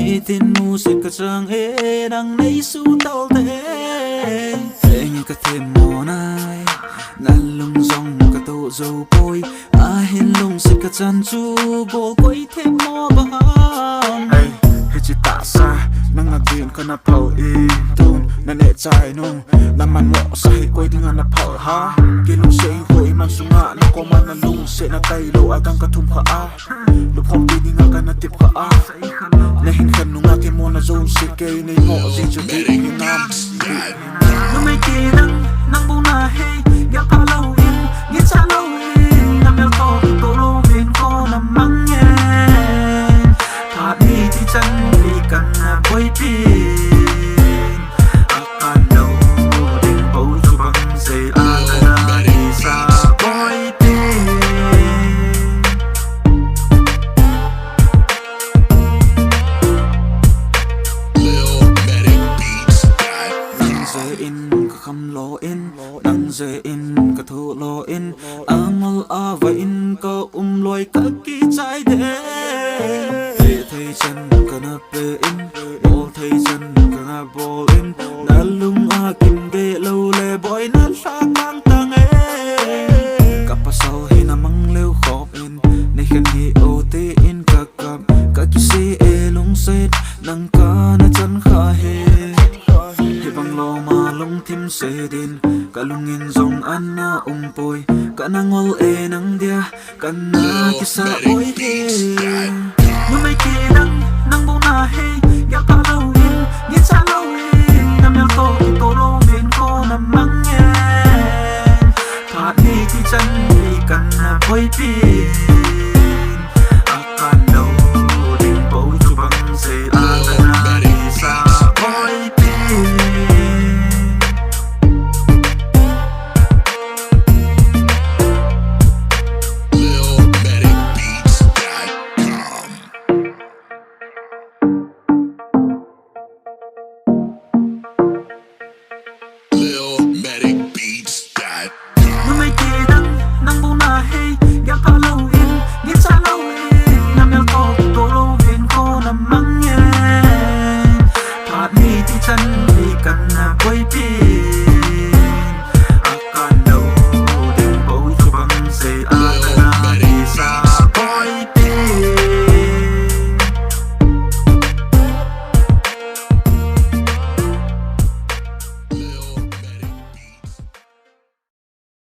mi tin music ka chang e nang nei su tol te nghe ka thêm mò nai nan lung rong ka to dâu bôi a hin lung sit ka chan chu bol quay thêm mò bang hey he chi ta sa nang na din ka na pau e tun na ne chai nung na man mo sa hi quay dinga na pau ha ke lung sei hoi man sunga na ko man na lung se na tai lo agang ka thum kha a lu phom ti dinga ka na tip kha a na hin khan nunga ke mo na zone se ke nei mo ji chu ti ni nam nu mai ki nang bu na hey ya pa lâu in ni cha lâu in na mel to lo vin ko na mang ye pa đi ti chan đi kan na boy pi akan lo ding bo chu bang se a na đi sa boy pi in ka kham lo in nang ze in ka thu lo in angol a va in ka loi ka ki chai de thei chen ka na pe in bol thei chen ka na bol in na lung a kim de lo le boy na sa mang tang e ka pa sau hi na mang leu khop in nei khan hi o te in ka kap ka ki se e lung set nang ka na chan kha he lo ma lung thim se din ka lungin zong anna poi ka nangol e nang dia kan na ki sa oi he nu mai ki nang bu na hey